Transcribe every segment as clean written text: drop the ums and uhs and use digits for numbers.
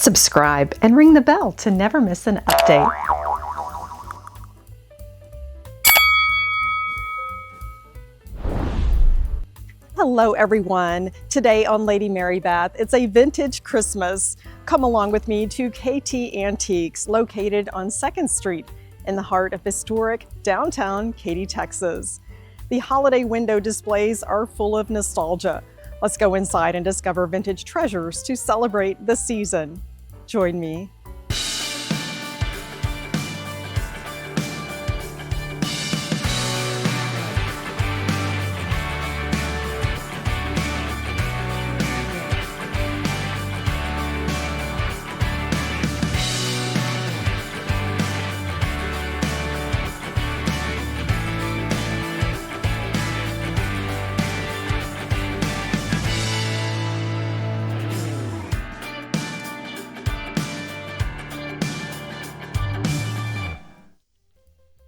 Subscribe and ring the bell to never miss an update. Hello everyone. Today on Lady Mary Beth, it's a vintage Christmas. Come along with me to KT Antiques, located on 2nd Street in the heart of historic downtown Katy, Texas. The holiday window displays are full of nostalgia. Let's go inside and discover vintage treasures to celebrate the season. Join me.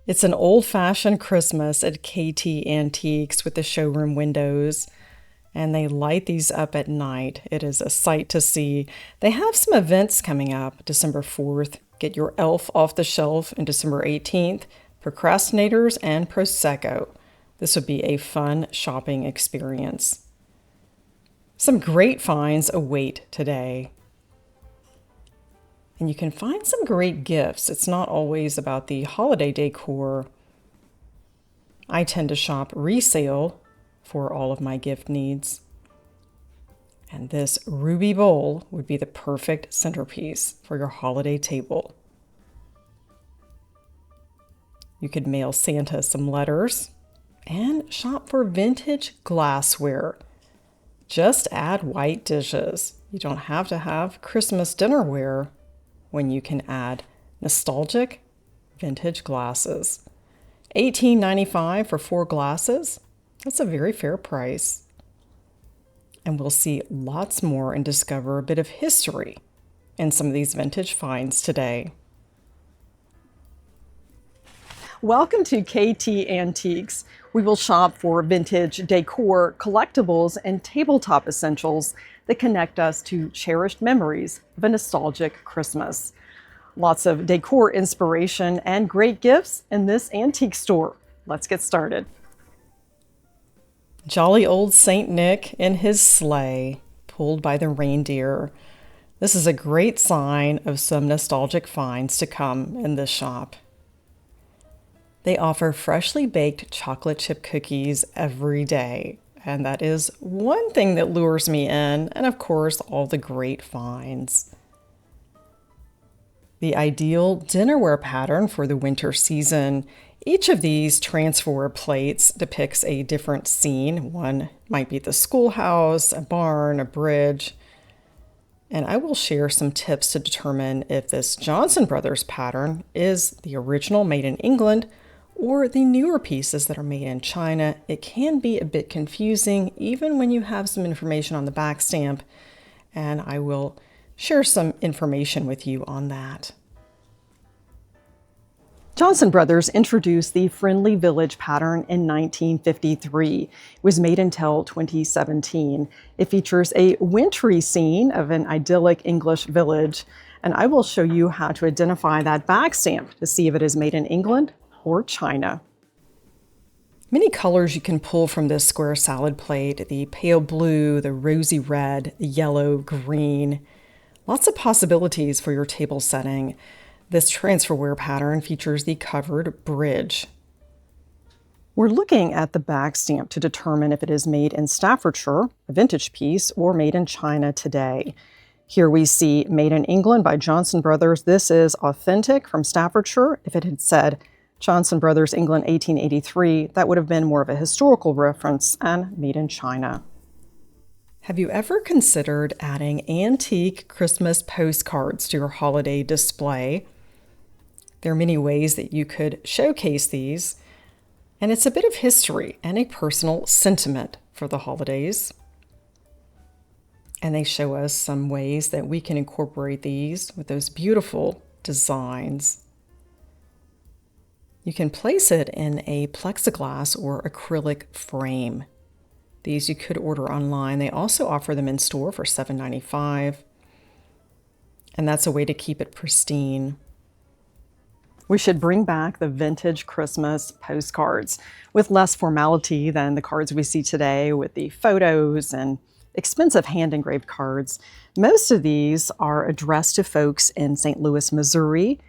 It's an old-fashioned Christmas at KT Antiques with the showroom windows, and they light these up at night. It is a sight to see. They have some events coming up. December 4th, get your elf off the shelf, and December 18th, procrastinators and Prosecco. This would be a fun shopping experience. Some great finds await today. And you can find some great gifts. It's not always about the holiday decor. I tend to shop resale for all of my gift needs. And this ruby bowl would be the perfect centerpiece for your holiday table. You could mail Santa some letters and shop for vintage glassware. Just add white dishes. You don't have to have Christmas dinnerware when you can add nostalgic vintage glasses. $18.95 for 4 glasses. That's a very fair price. And we'll see lots more and discover a bit of history in some of these vintage finds today. Welcome to KT Antiques. We will shop for vintage decor, collectibles, and tabletop essentials that connect us to cherished memories of a nostalgic Christmas. Lots of decor inspiration and great gifts in this antique store. Let's get started. Jolly old Saint Nick in his sleigh, pulled by the reindeer. This is a great sign of some nostalgic finds to come in this shop. They offer freshly baked chocolate chip cookies every day, and that is one thing that lures me in, and of course, all the great finds. The ideal dinnerware pattern for the winter season. Each of these transfer plates depicts a different scene. One might be the schoolhouse, a barn, a bridge. And I will share some tips to determine if this Johnson Brothers pattern is the original made in England or the newer pieces that are made in China. It can be a bit confusing even when you have some information on the back stamp, and I will share some information with you on that. Johnson Brothers introduced the Friendly Village pattern in 1953. It was made until 2017. It features a wintry scene of an idyllic English village, and I will show you how to identify that back stamp to see if it is made in England or China. Many colors you can pull from this square salad plate: the pale blue, the rosy red, the yellow, green. Lots of possibilities for your table setting. This transferware pattern features the covered bridge. We're looking at the back stamp to determine if it is made in Staffordshire, a vintage piece, or made in China today. Here we see Made in England by Johnson Brothers. This is authentic from Staffordshire. If it had said Johnson Brothers, England, 1883, that would have been more of a historical reference, and made in China. Have you ever considered adding antique Christmas postcards to your holiday display? There are many ways that you could showcase these, and it's a bit of history and a personal sentiment for the holidays. And they show us some ways that we can incorporate these with those beautiful designs. You can place it in a plexiglass or acrylic frame. These you could order online. They also offer them in store for $7.95. and that's a way to keep it pristine. We should bring back the vintage Christmas postcards with less formality than the cards we see today with the photos and expensive hand-engraved cards. Most of these are addressed to folks in St. Louis, Missouri,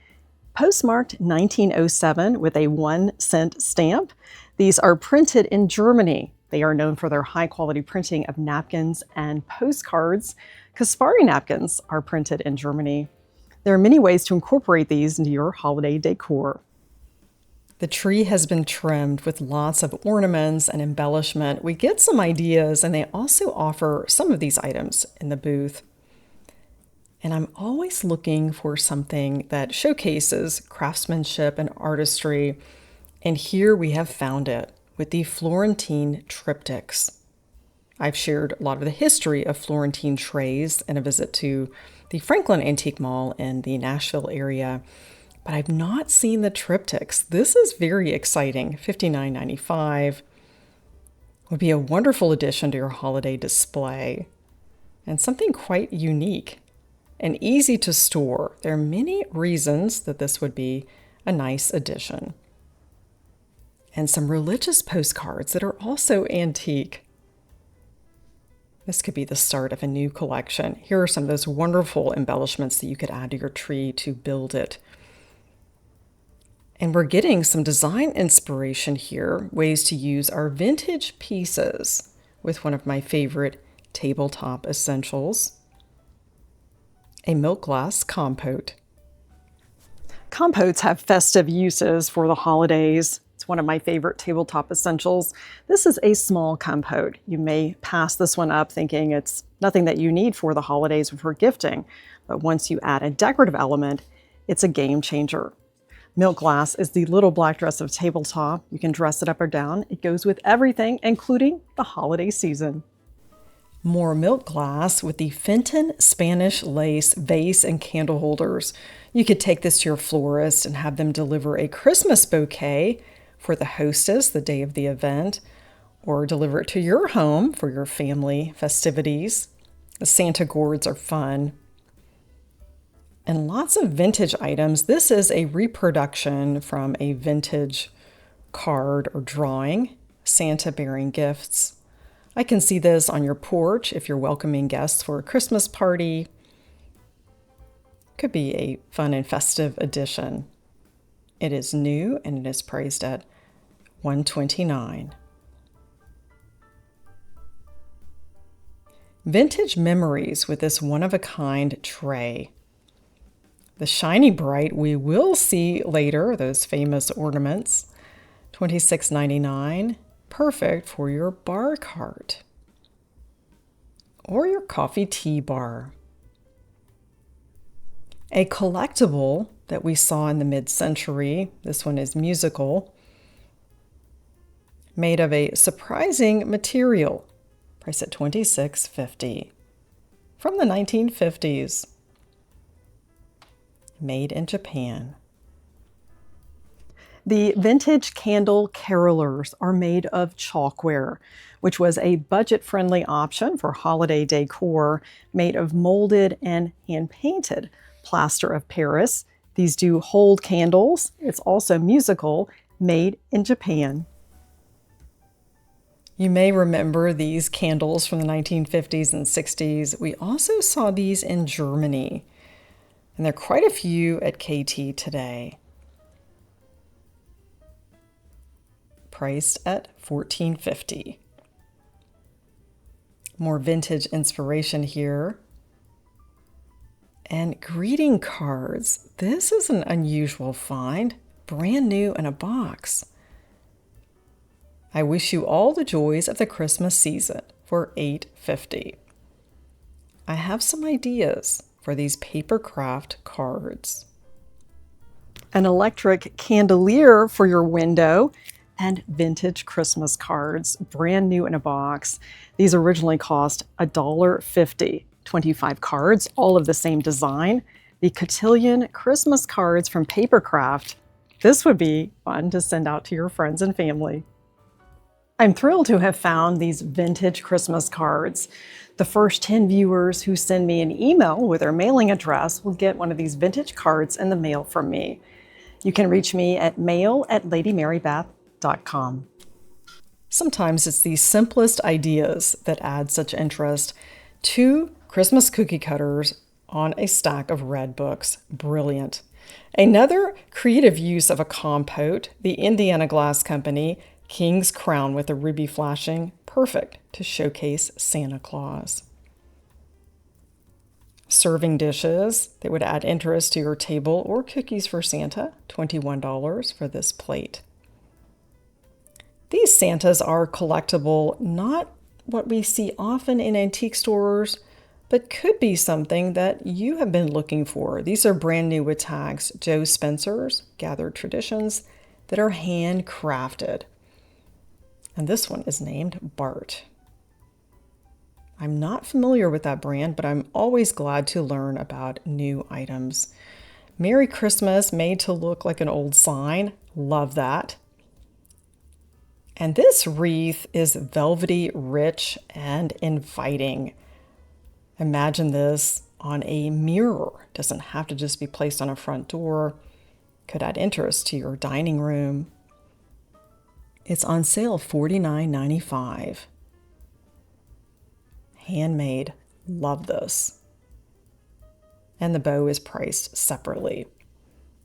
postmarked 1907 with a 1-cent stamp. These are printed in Germany. They are known for their high-quality printing of napkins and postcards. Kaspari napkins are printed in Germany. There are many ways to incorporate these into your holiday decor. The tree has been trimmed with lots of ornaments and embellishment. We get some ideas, and they also offer some of these items in the booth. And I'm always looking for something that showcases craftsmanship and artistry. And here we have found it with the Florentine triptychs. I've shared a lot of the history of Florentine trays in a visit to the Franklin Antique Mall in the Nashville area, but I've not seen the triptychs. This is very exciting. $59.95 would be a wonderful addition to your holiday display, and something quite unique and easy to store. There are many reasons that this would be a nice addition. And some religious postcards that are also antique. This could be the start of a new collection. Here are some of those wonderful embellishments that you could add to your tree to build it. And we're getting some design inspiration here, ways to use our vintage pieces with one of my favorite tabletop essentials, a milk glass compote. Compotes have festive uses for the holidays. It's one of my favorite tabletop essentials. This is a small compote. You may pass this one up thinking it's nothing that you need for the holidays or for gifting, but once you add a decorative element, it's a game changer. Milk glass is the little black dress of tabletop. You can dress it up or down. It goes with everything, including the holiday season. More milk glass with the Fenton Spanish lace vase and candle holders. You could take this to your florist and have them deliver a Christmas bouquet for the hostess the day of the event, or deliver it to your home for your family festivities. The Santa gourds are fun. And lots of vintage items. This is a reproduction from a vintage card or drawing, Santa bearing gifts. I can see this on your porch if you're welcoming guests for a Christmas party. Could be a fun and festive addition. It is new and it is priced at $129. Vintage memories with this one-of-a-kind tray. The shiny Brite we will see later, those famous ornaments, $26.99. Perfect for your bar cart or your coffee tea bar. A collectible that we saw in the mid-century, this one is musical, made of a surprising material, priced at $26.50, from the 1950s, made in Japan. The vintage candle carolers are made of chalkware, which was a budget-friendly option for holiday decor, made of molded and hand-painted plaster of Paris. These do hold candles. It's also musical, made in Japan. You may remember these candles from the 1950s and 60s. We also saw these in Germany, and there are quite a few at KT today. Priced at $14.50. More vintage inspiration here. And greeting cards. This is an unusual find, brand new in a box. I wish you all the joys of the Christmas season for $8.50. I have some ideas for these paper craft cards. An electric candelier for your window, and vintage Christmas cards, brand new in a box. These originally cost $1.50. 25 cards, all of the same design. The cotillion Christmas cards from Papercraft. This would be fun to send out to your friends and family. I'm thrilled to have found these vintage Christmas cards. The first 10 viewers who send me an email with their mailing address will get one of these vintage cards in the mail from me. You can reach me at mail@ladymarybeth.com. Sometimes it's the simplest ideas that add such interest. 2 Christmas cookie cutters on a stack of red books. Brilliant. Another creative use of a compote, the Indiana Glass Company King's Crown with a ruby flashing, perfect to showcase Santa Claus. Serving dishes that would add interest to your table, or cookies for Santa, $21 for this plate. These Santas are collectible, not what we see often in antique stores, but could be something that you have been looking for. These are brand new with tags, Joe Spencer's Gathered Traditions, that are handcrafted. And this one is named Bart. I'm not familiar with that brand, but I'm always glad to learn about new items. Merry Christmas, made to look like an old sign. Love that. And this wreath is velvety, rich, and inviting. Imagine this on a mirror. Doesn't have to just be placed on a front door. Could add interest to your dining room. It's on sale $49.95. Handmade. Love this. And the bow is priced separately.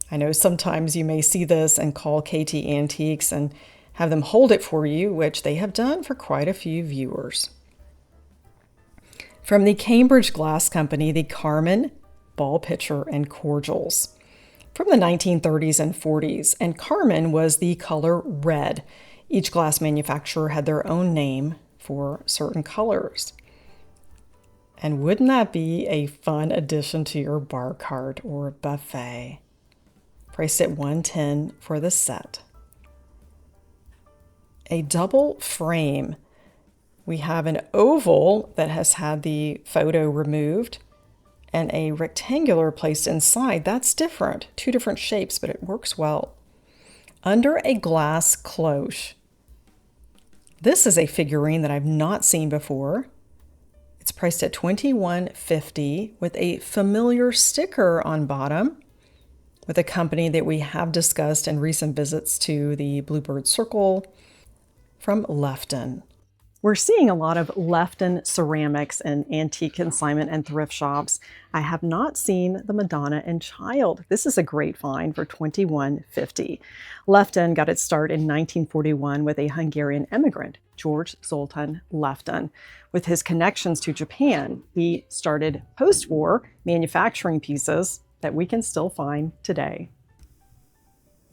I know sometimes you may see this and call Katy Antiques and have them hold it for you, which they have done for quite a few viewers. From the Cambridge Glass Company, the Carmen Ball Pitcher and Cordials. From the 1930s and 40s, and Carmen was the color red. Each glass manufacturer had their own name for certain colors. And wouldn't that be a fun addition to your bar cart or buffet? Priced at $110 for the set. A double frame. We have an oval that has had the photo removed and a rectangular placed inside. That's different. 2 different shapes, but it works well. Under a glass cloche. This is a figurine that I've not seen before. It's priced at $21.50 with a familiar sticker on bottom with a company that we have discussed in recent visits to the Bluebird Circle from Lefiton. We're seeing a lot of Lefiton ceramics in antique consignment and thrift shops. I have not seen the Madonna and Child. This is a great find for $21.50. Lefiton got its start in 1941 with a Hungarian immigrant, George Zoltan Lefiton. With his connections to Japan, he started post-war manufacturing pieces that we can still find today.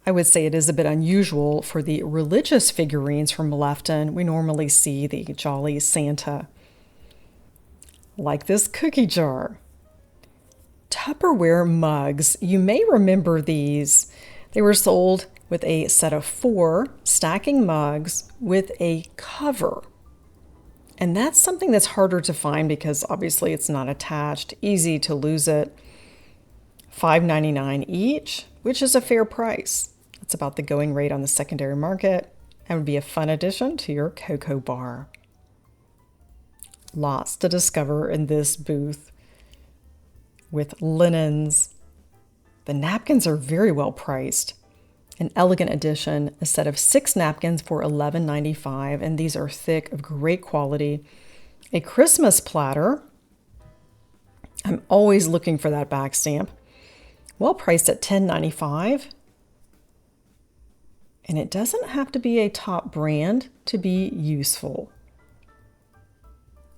I would say it is a bit unusual for the religious figurines from Lefiton. We normally see the Jolly Santa. Like this cookie jar. Tupperware mugs. You may remember these. They were sold with a set of 4 stacking mugs with a cover. And that's something that's harder to find because obviously it's not attached. Easy to lose it. $5.99 each, which is a fair price. It's about the going rate on the secondary market and would be a fun addition to your cocoa bar. Lots to discover in this booth with linens. The napkins are very well priced. An elegant addition, a set of 6 napkins for $11.95, and these are thick, of great quality. A Christmas platter. I'm always looking for that back stamp. Well priced at $10.95. And it doesn't have to be a top brand to be useful.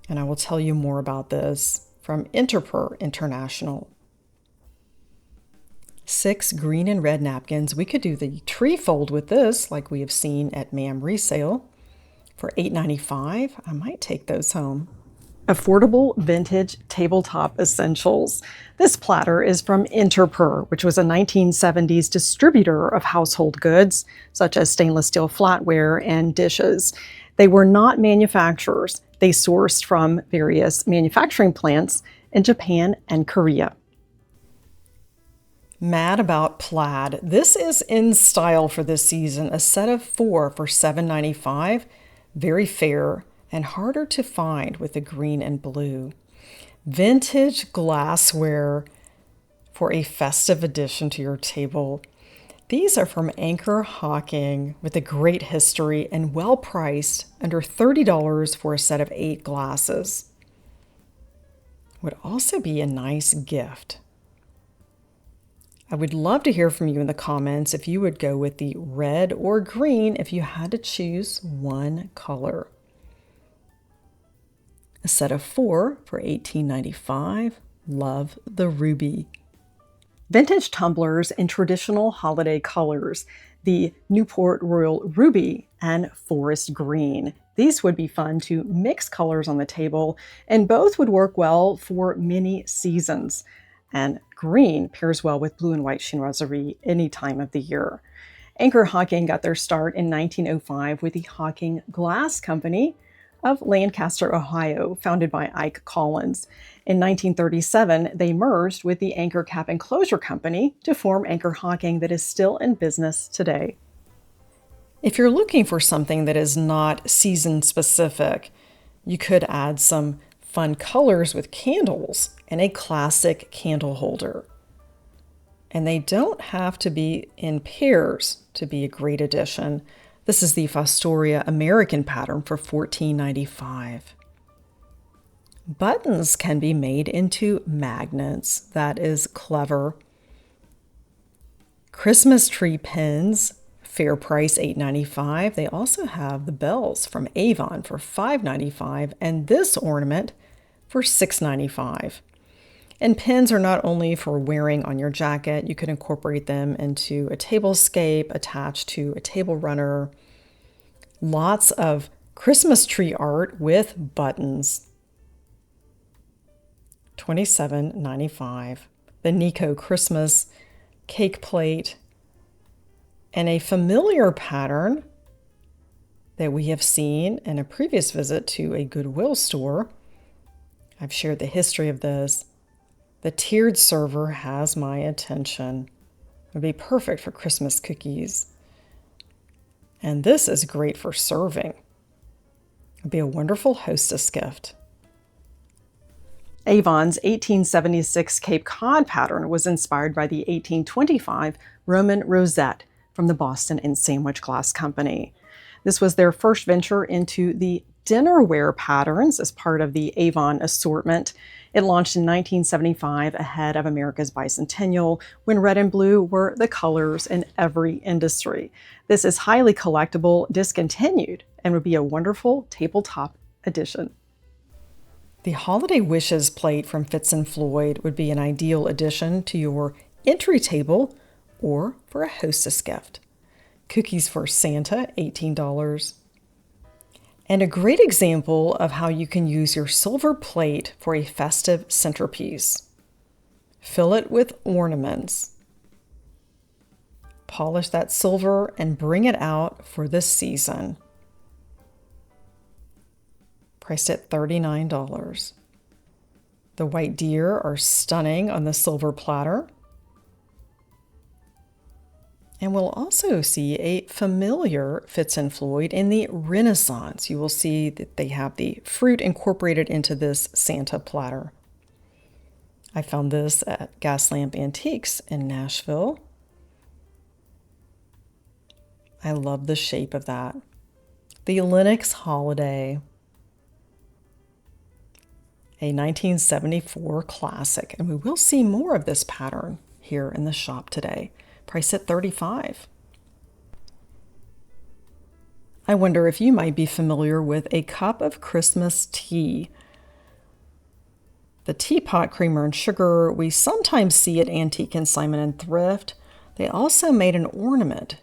And I will tell you more about this from Interper International. 6 green and red napkins. We could do the tree fold with this, like we have seen at Ma'am Resale, for $8.95. I might take those home. Affordable vintage tabletop essentials. This platter is from Interper, which was a 1970s distributor of household goods, such as stainless steel flatware and dishes. They were not manufacturers. They sourced from various manufacturing plants in Japan and Korea. Mad about plaid. This is in style for this season. A set of 4 for $7.95. very fair and harder to find with the green and blue. Vintage glassware for a festive addition to your table. These are from Anchor Hocking with a great history and well priced, under $30 for a set of 8 glasses. Would also be a nice gift. I would love to hear from you in the comments if you would go with the red or green if you had to choose one color. A set of 4 for $18.95. Love the ruby. Vintage tumblers in traditional holiday colors, the Newport Royal Ruby and Forest Green. These would be fun to mix colors on the table, and both would work well for many seasons. And green pairs well with blue and white chinoiserie any time of the year. Anchor Hocking got their start in 1905 with the Hocking Glass Company of Lancaster, Ohio, founded by Ike Collins. In 1937, they merged with the Anchor Cap and Closure Company to form Anchor Hocking that is still in business today. If you're looking for something that is not season specific, you could add some fun colors with candles and a classic candle holder. And they don't have to be in pairs to be a great addition. This is the Fostoria American pattern for $14.95. Buttons can be made into magnets. That is clever. Christmas tree pins, fair price $8.95. They also have the bells from Avon for $5.95 and this ornament for $6.95. And pins are not only for wearing on your jacket, you could incorporate them into a tablescape attached to a table runner. Lots of Christmas tree art with buttons. $27.95. The Nico Christmas cake plate, and a familiar pattern that we have seen in a previous visit to a Goodwill store. I've shared the history of this. The tiered server has my attention. It would be perfect for Christmas cookies. And this is great for serving. It would be a wonderful hostess gift. Avon's 1876 Cape Cod pattern was inspired by the 1825 Roman rosette from the Boston and Sandwich Glass Company. This was their first venture into the dinnerware patterns as part of the Avon assortment. It launched in 1975 ahead of America's bicentennial, when red and blue were the colors in every industry. This is highly collectible, discontinued, and would be a wonderful tabletop addition. The Holiday Wishes plate from Fitz & Floyd would be an ideal addition to your entry table or for a hostess gift. Cookies for Santa, $18. And a great example of how you can use your silver plate for a festive centerpiece. Fill it with ornaments. Polish that silver and bring it out for the season. Priced at $39. The white deer are stunning on the silver platter. And we'll also see a familiar Fitz & Floyd in the Renaissance. You will see that they have the fruit incorporated into this Santa platter. I found this at Gaslamp Antiques in Nashville. I love the shape of that. The Lenox Holiday, a 1974 classic, and we will see more of this pattern here in the shop today. Priced at $35. I wonder if you might be familiar with a cup of Christmas tea. The teapot creamer and sugar we sometimes see at Antique and Simon and Thrift. They also made an ornament,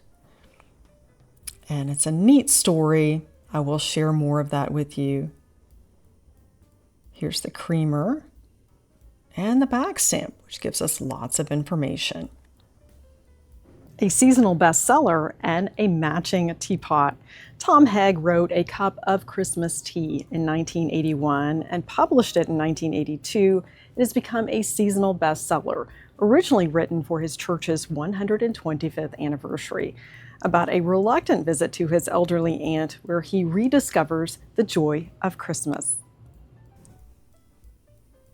and it's a neat story. I will share more of that with you. Here's the creamer and the back stamp, which gives us lots of information. A seasonal bestseller and a matching teapot. Tom Hegg wrote A Cup of Christmas Tea in 1981 and published it in 1982. It has become a seasonal bestseller, originally written for his church's 125th anniversary. about a reluctant visit to his elderly aunt where he rediscovers the joy of Christmas.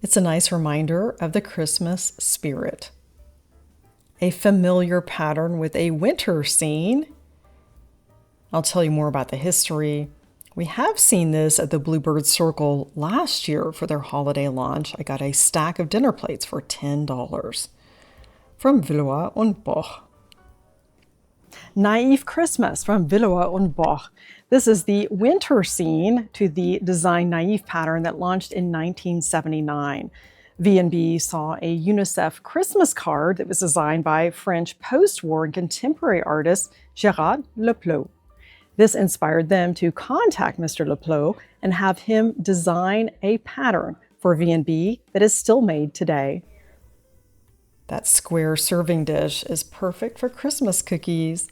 It's a nice reminder of the Christmas spirit. A familiar pattern with a winter scene. I'll tell you more about the history. We have seen this at the Bluebird Circle last year for their holiday launch. I got a stack of dinner plates for $10 from Villeroy and Boch. Naive Christmas from Villeroy and Boch. This is the winter scene to the design Naive pattern that launched in 1979. V&B saw a UNICEF Christmas card that was designed by French post-war and contemporary artist Gérard Leplot. This inspired them to contact Mr. Leplot and have him design a pattern for V&B that is still made today. That square serving dish is perfect for Christmas cookies.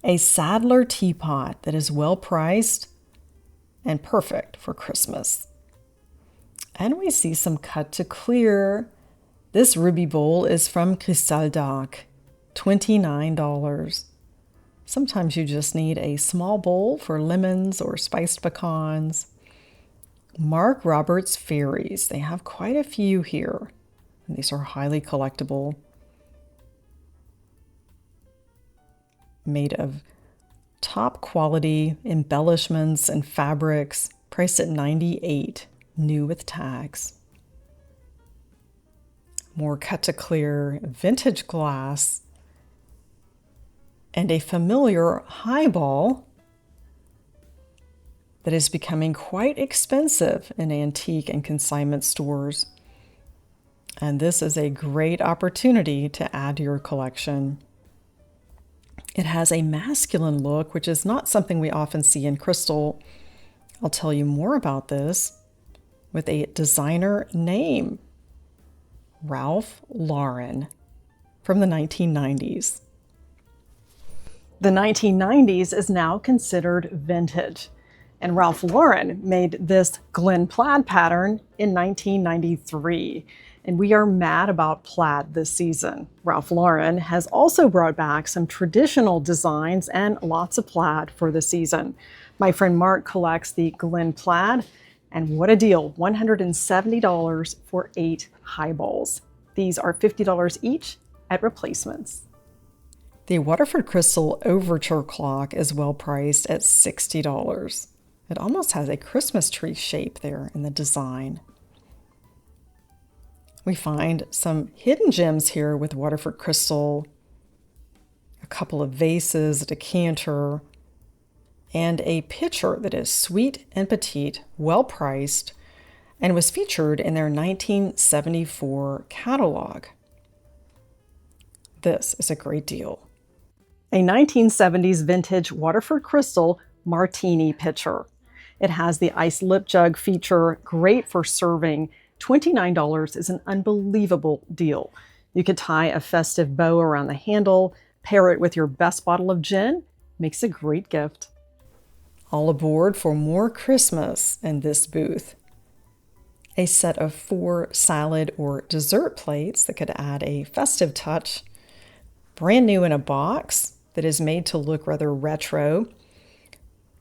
A Sadler teapot that is well priced and perfect for Christmas. And we see some cut to clear. This ruby bowl is from Cristal d'Arc, $29. Sometimes you just need a small bowl for lemons or spiced pecans. Mark Roberts fairies. They have quite a few here. And these are highly collectible. Made of top quality embellishments and fabrics, priced at $98, new with tags. More cut to clear vintage glass and a familiar highball that is becoming quite expensive in antique and consignment stores. And this is a great opportunity to add to your collection. It has a masculine look, which is not something we often see in crystal. I'll tell you more about this with a designer name, Ralph Lauren, from the 1990s. The 1990s is now considered vintage, and Ralph Lauren made this Glen plaid pattern in 1993. And we are mad about plaid this season. Ralph Lauren has also brought back some traditional designs and lots of plaid for the season. My friend Mark collects the Glen plaid, and what a deal, $170 for 8 highballs. These are $50 each at replacements. The Waterford Crystal Overture clock is well priced at $60. It almost has a Christmas tree shape there in the design. We find some hidden gems here with Waterford Crystal, a couple of vases, a decanter, and a pitcher that is sweet and petite, well priced, and was featured in their 1974 catalog. This is a great deal. A 1970s vintage Waterford Crystal martini pitcher. It has the ice lip jug feature, great for serving. $29 is an unbelievable deal. You could tie a festive bow around the handle, pair it with your best bottle of gin, makes a great gift. All aboard for more Christmas in this booth. A set of 4 salad or dessert plates that could add a festive touch. Brand new in a box that is made to look rather retro.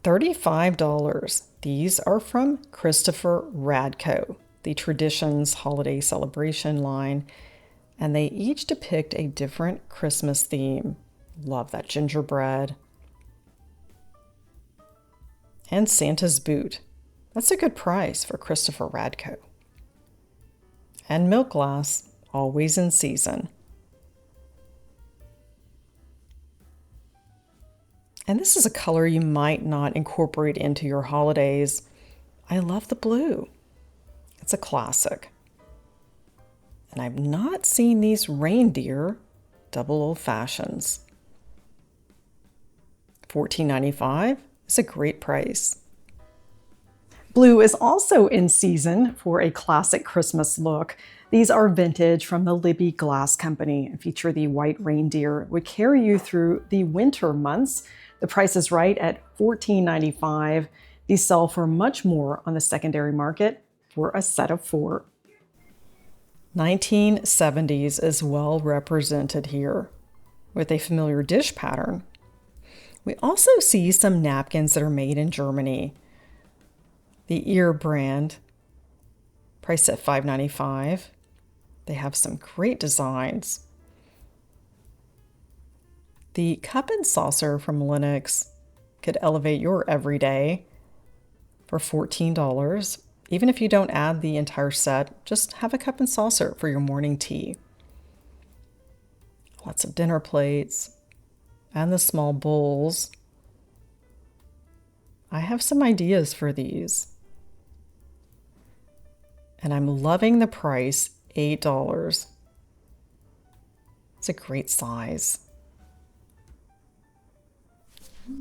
$35. These are from Christopher Radko, the Traditions Holiday Celebration line, and they each depict a different Christmas theme. Love that gingerbread. And Santa's boot. That's a good price for Christopher Radko. And milk glass, always in season. And this is a color you might not incorporate into your holidays. I love the blue. It's a classic. And I've not seen these reindeer double old fashions. $14.95 is a great price. Blue is also in season for a classic Christmas look. These are vintage from the Libby Glass Company and feature the white reindeer. It would carry you through the winter months. The price is right at $14.95. These sell for much more on the secondary market for a set of 4. 1970s is well represented here with a familiar dish pattern. We also see some napkins that are made in Germany. The Ear brand, priced at $5.95. They have some great designs. The cup and saucer from Lenox could elevate your everyday for $14. Even if you don't add the entire set, just have a cup and saucer for your morning tea. Lots of dinner plates and the small bowls. I have some ideas for these. And I'm loving the price, $8. It's a great size.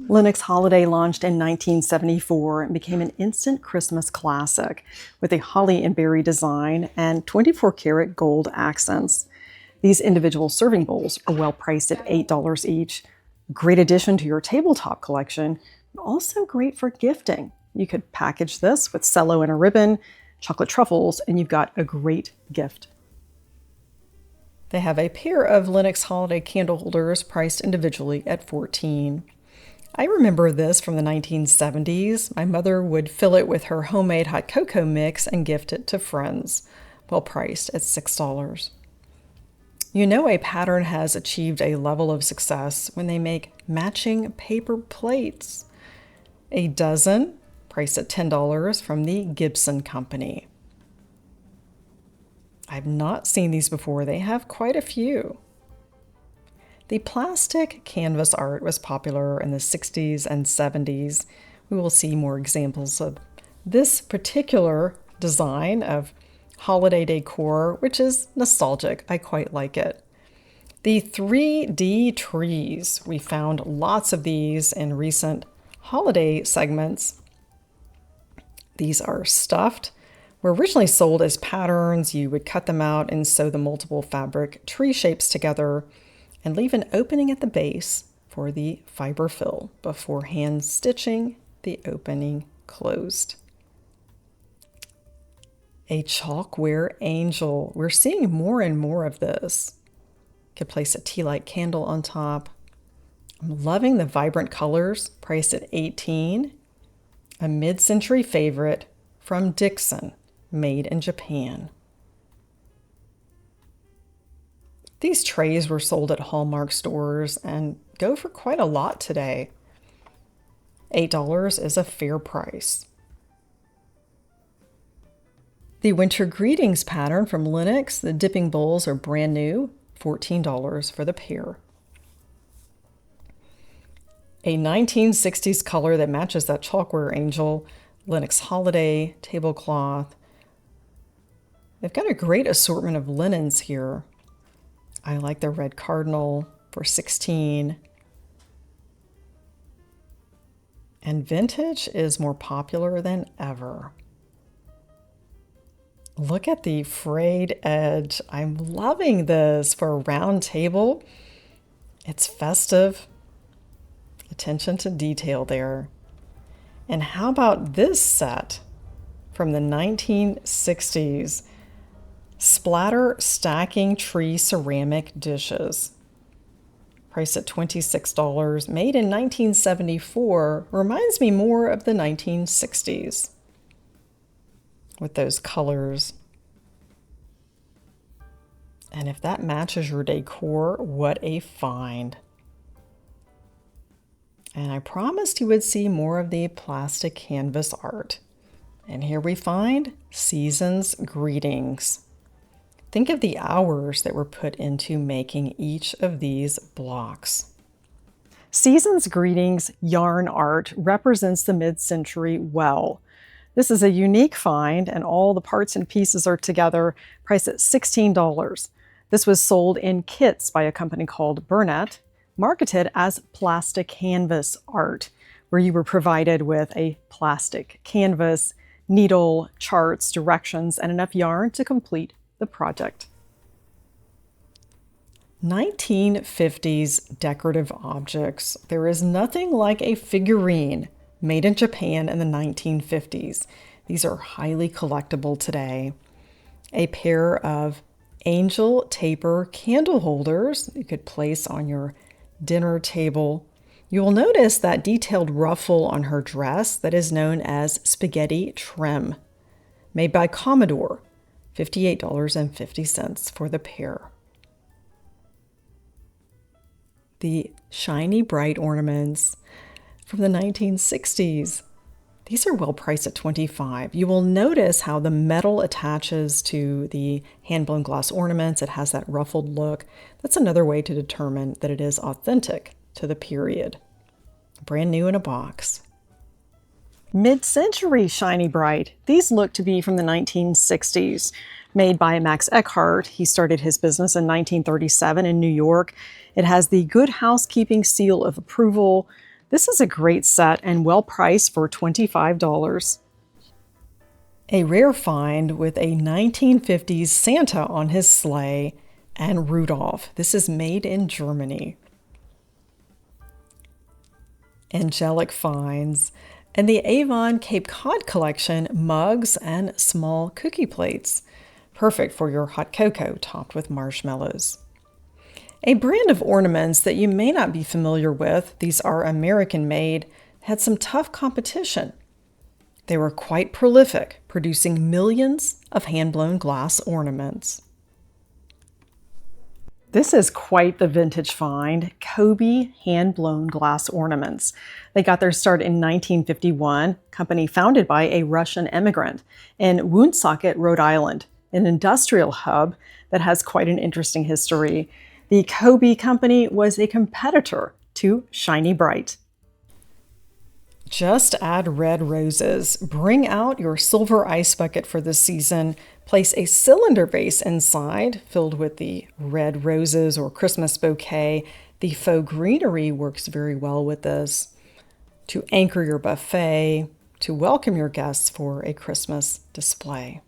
Lenox Holiday launched in 1974 and became an instant Christmas classic with a holly and berry design and 24-karat gold accents. These individual serving bowls are well priced at $8 each. Great addition to your tabletop collection, but also great for gifting. You could package this with cello and a ribbon, chocolate truffles, and you've got a great gift. They have a pair of Lenox Holiday candle holders priced individually at $14. I remember this from the 1970s. My mother would fill it with her homemade hot cocoa mix and gift it to friends, well priced at $6. You know a pattern has achieved a level of success when they make matching paper plates. A dozen, priced at $10 from the Gibson Company. I've not seen these before. They have quite a few. The plastic canvas art was popular in the 60s and 70s. We will see more examples of this particular design of holiday decor, which is nostalgic. I quite like it. The 3D trees. We found lots of these in recent holiday segments. These are stuffed. Were originally sold as patterns. You would cut them out and sew the multiple fabric tree shapes together and leave an opening at the base for the fiber fill before hand stitching the opening closed. A chalkware angel. We're seeing more and more of this. Could place a tea light candle on top. I'm loving the vibrant colors, priced at $18. A mid-century favorite from Dixon, made in Japan. These trays were sold at Hallmark stores and go for quite a lot today. $8 is a fair price. The Winter Greetings pattern from Lenox, the dipping bowls are brand new, $14 for the pair. A 1960s color that matches that chalkware angel, Lenox Holiday tablecloth. They've got a great assortment of linens here. I like the red cardinal for $16. And vintage is more popular than ever. Look at the frayed edge. I'm loving this for a round table. It's festive. Attention to detail there. And how about this set from the 1960s? Splatter stacking tree ceramic dishes. Priced at $26, made in 1974, reminds me more of the 1960s with those colors. And if that matches your decor, what a find. And I promised you would see more of the plastic canvas art. And here we find Season's Greetings. Think of the hours that were put into making each of these blocks. Season's Greetings yarn art represents the mid-century well. This is a unique find, and all the parts and pieces are together, priced at $16. This was sold in kits by a company called Burnett, marketed as plastic canvas art, where you were provided with a plastic canvas, needle, charts, directions, and enough yarn to complete the project. 1950s decorative objects. There is nothing like a figurine made in Japan in the 1950s. These are highly collectible today. A pair of angel taper candle holders you could place on your dinner table. You will notice that detailed ruffle on her dress that is known as spaghetti trim, made by Commodore, $58.50 for the pair. The shiny Brite ornaments from the 1960s. These are well priced at $25. You will notice how the metal attaches to the hand-blown glass ornaments. It has that ruffled look. That's another way to determine that it is authentic to the period. Brand new in a box. Mid-century shiny Brite. These look to be from the 1960s. Made by Max Eckhart. He started his business in 1937 in New York. It has the Good Housekeeping seal of approval. This is a great set and well priced for $25. A rare find with a 1950s Santa on his sleigh and Rudolph. This is made in Germany. Angelic finds. And the Avon Cape Cod collection, mugs and small cookie plates. Perfect for your hot cocoa topped with marshmallows. A brand of ornaments that you may not be familiar with, these are American-made, had some tough competition. They were quite prolific, producing millions of hand-blown glass ornaments. This is quite the vintage find, Kobe hand-blown glass ornaments. They got their start in 1951, company founded by a Russian immigrant in Woonsocket, Rhode Island, an industrial hub that has quite an interesting history. The Kobe company was a competitor to Shiny Brite. Just add red roses. Bring out your silver ice bucket for the season. Place a cylinder vase inside filled with the red roses or Christmas bouquet. The faux greenery works very well with this. To anchor your buffet, to welcome your guests for a Christmas display.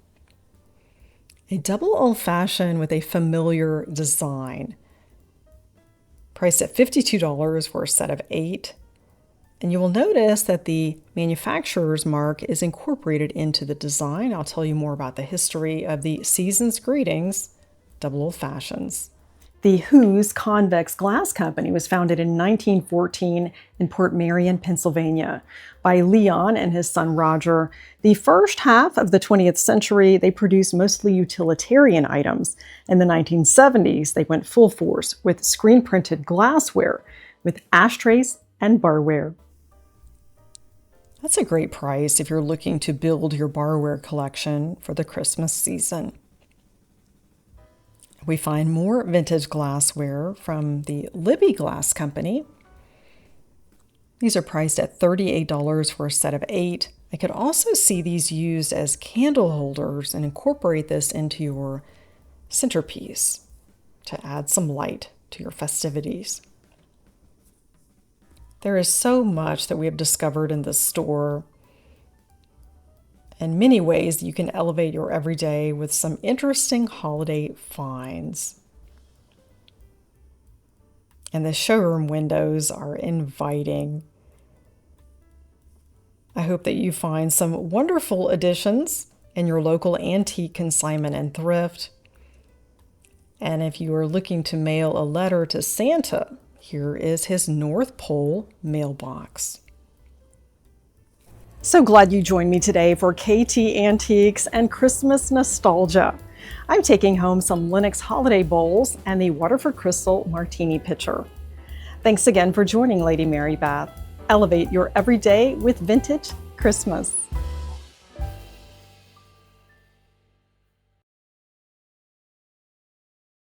A double old-fashioned with a familiar design. Priced at $52 for a set of 8. And you will notice that the manufacturer's mark is incorporated into the design. I'll tell you more about the history of the Season's Greetings double old fashions. The Who's Convex Glass Company was founded in 1914 in Port Marion, Pennsylvania, by Leon and his son Roger. The first half of the 20th century, they produced mostly utilitarian items. In the 1970s, they went full force with screen-printed glassware, with ashtrays and barware. That's a great price if you're looking to build your barware collection for the Christmas season. We find more vintage glassware from the Libby Glass Company. These are priced at $38 for a set of 8. I could also see these used as candle holders and incorporate this into your centerpiece to add some light to your festivities. There is so much that we have discovered in this store, and many ways you can elevate your everyday with some interesting holiday finds. And the showroom windows are inviting. I hope that you find some wonderful additions in your local antique consignment and thrift. And if you are looking to mail a letter to Santa, here is his North Pole mailbox. So glad you joined me today for KT Antiques and Christmas Nostalgia. I'm taking home some Lenox holiday bowls and the Waterford Crystal Martini pitcher. Thanks again for joining Lady Mary Beth. Elevate your everyday with vintage Christmas.